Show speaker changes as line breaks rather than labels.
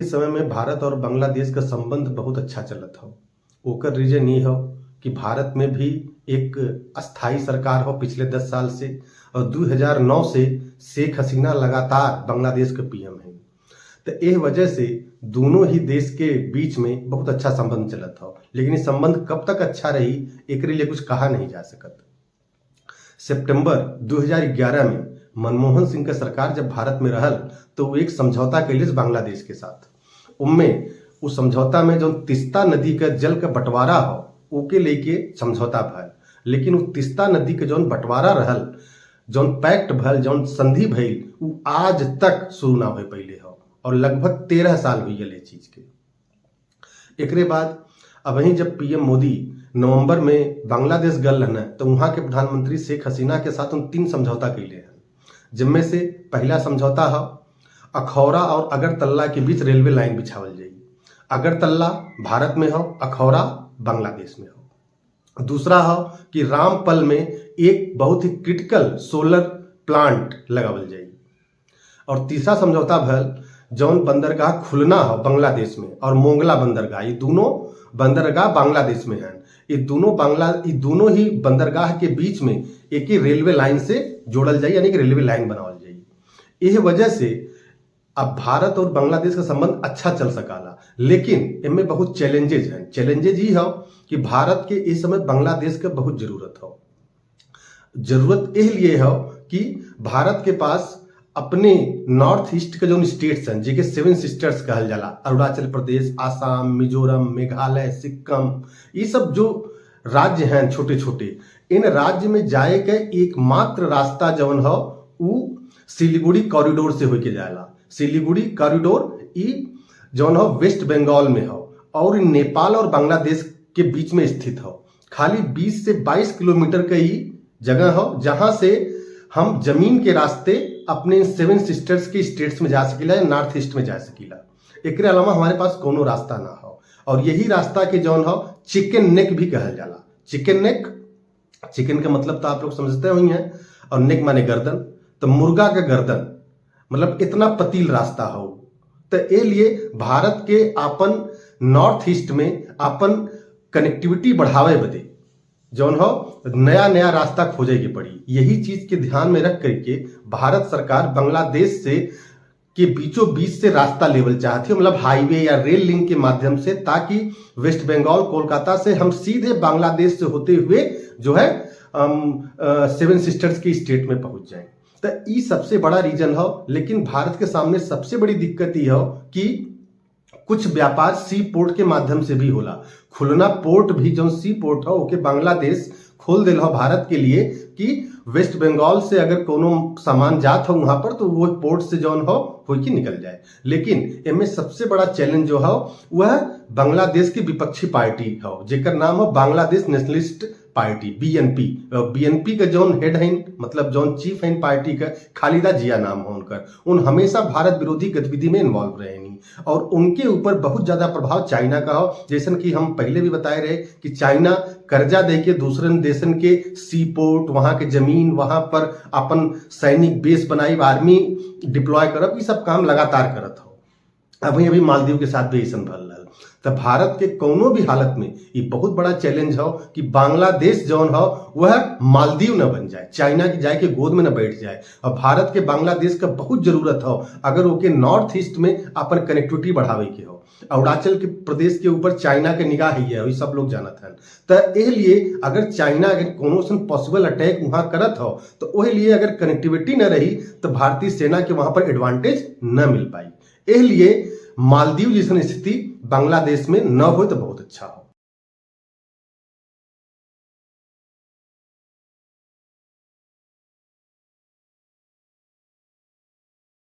इस समय में भारत और बांग्लादेश का संबंध बहुत अच्छा चलत हो। ओकर रीजन ये हो कि भारत में भी एक अस्थाई सरकार हो पिछले 10 साल से, और 2009 से शेख हसीना लगातार बांग्लादेश के पीएम है। तो एह वजह से दोनों ही देश के बीच में बहुत अच्छा संबंध चलत हो, लेकिन ये संबंध कब तक अच्छा रही एक लिए कुछ कहा नहीं जा सकत। सितंबर 2011 में मनमोहन सिंह का सरकार जब भारत में रहल तो वो एक समझौता कैलिस बांग्लादेश के साथ। उनमें उस समझौता में जो तिस्ता नदी का जल का बंटवारा हो ओके लेके समझौता भल, लेकिन उस तिस्ता नदी के जौन बंटवारा रहल, जौन पैक्ट भल, जौन संधि भइल, वो आज तक शुरू ना हो पहले हो, और लगभग 13 साल हुई गए चीज के। एकरे बाद अब वहीं जब पीएम मोदी नवंबर में बांग्लादेश गल रहना तो वहां के प्रधानमंत्री शेख हसीना के साथ उन 3 समझौता कैले हैं, जिनमें से पहला समझौता है अखौरा और अगरतला के बीच रेलवे लाइन बिछावल जाएगी। अगरतला भारत में हो, अखौरा बांग्लादेश में हो। दूसरा हो कि रामपल में एक बहुत ही क्रिटिकल सोलर प्लांट लगावल जाएगी। और तीसरा समझौता भल जौन बंदरगाह खुलना हो बांग्लादेश में और मोंगला बंदरगाह, ये दोनों बंदरगाह बांग्लादेश में हैं। ये दोनों ही बंदरगाह के बीच में एक ही रेलवे लाइन से जोड़ल जाए, यानी कि रेलवे लाइन बनावल जाए। यह वजह से अब भारत और बांग्लादेश का संबंध अच्छा चल सकाला, लेकिन इनमें बहुत चैलेंजेज हैं। चैलेंजेज ही हो कि भारत के इस समय बांग्लादेश का बहुत जरूरत हो। जरूरत इसलिए हो कि भारत के पास अपने नॉर्थ ईस्ट के जो स्टेट्स हैं, जिके 7 सिस्टर्स कहल जाला, अरुणाचल प्रदेश, आसाम, मिजोरम, मेघालय, सिक्किम, ये सब जो राज्य हैं छोटे छोटे, इन राज्य में जाए के एकमात्र रास्ता जवन हो वो सिलीगुड़ी कॉरिडोर से होके जाएला। सिलीगुड़ी कॉरिडोर ई जौन हो वेस्ट बंगाल में हो और नेपाल और बांग्लादेश के बीच में स्थित हो। खाली 20 से 22 किलोमीटर का ही जगह हो जहां से हम जमीन के रास्ते अपने 7 सिस्टर्स के स्टेट्स में जा सकीला या नॉर्थ ईस्ट में जा सकीला। एकरे अलावा हमारे पास कोनो रास्ता ना हो, और यही रास्ता के जौन हो चिकन नेक भी कहल जाला। चिकन नेक, चिकन का मतलब तो आप लोग समझते हुई हैं, और नेक माने गर्दन, तो मुर्गा का गर्दन मतलब इतना पतील रास्ता हो। तो ए लिए भारत के अपन नॉर्थ ईस्ट में अपन कनेक्टिविटी बढ़ावे बदे जौन हो नया नया रास्ता खोजे की पड़ी। यही चीज के ध्यान में रख करके भारत सरकार बांग्लादेश से के बीचों बीच से रास्ता लेवल चाहती है, मतलब हाईवे या रेल लिंक के माध्यम से, ताकि वेस्ट बंगाल कोलकाता से हम सीधे बांग्लादेश से होते हुए जो है 7 सिस्टर्स के स्टेट में पहुंच जाएं। तो ये सबसे बड़ा रीजन हो, लेकिन भारत के सामने सबसे बड़ी दिक्कत ये हो कि कुछ व्यापार सी पोर्ट के माध्यम से भी होला। खुलना पोर्ट भी जो सी पोर्ट हो ओके बांग्लादेश खोल दिल हो भारत के लिए कि वेस्ट बंगाल से अगर कोनो सामान जात हो वहां पर तो वो पोर्ट से जौन हो कि निकल जाए। लेकिन इनमें सबसे बड़ा चैलेंज जो हो वह बांग्लादेश की विपक्षी पार्टी हो, जेकर नाम हो Bangladesh nationalist party, BNP. BNP का जौन हेड है, मतलब जौन चीफ है पार्टी का, खालिदा जिया नाम हो उनकर। उन हमेशा भारत विरोधी गतिविधि में इन्वॉल्व रहे नहीं, और उनके ऊपर बहुत ज्यादा प्रभाव चाइना का हो। जैसे कि हम पहले भी बताए रहे कि चाइना कर्जा दे के दूसरे देशन के सी पोर्ट, वहां के जमीन, वहां पर अपन सैनिक बेस बनाई, आर्मी डिप्लॉय करब, ये सब काम लगातार करत हो। अभी मालदीव के साथ भी ऐसा भल रहा। तो भारत के कोनो भी हालत में ये बहुत बड़ा चैलेंज हो कि बांग्लादेश जौन हो वह मालदीव न बन जाए, चाइना की जाए के गोद में न बैठ जाए। और भारत के बांग्लादेश का बहुत जरूरत हो अगर ओके नॉर्थ ईस्ट में अपन कनेक्टिविटी बढ़ावे के हो। अरुणाचल के प्रदेश के ऊपर चाइना के निगाह ही है, सब लोग जानत हैं। तो एह लिए अगर चाइना अगर कोनो पॉसिबल अटैक वहां करत हो तो ओह लिए अगर कनेक्टिविटी न रही तो भारतीय सेना के वहां पर एडवांटेज न मिल पाई। एह लिए मालदीव जैसी स्थिति बांग्लादेश में न हो तो बहुत अच्छा हो।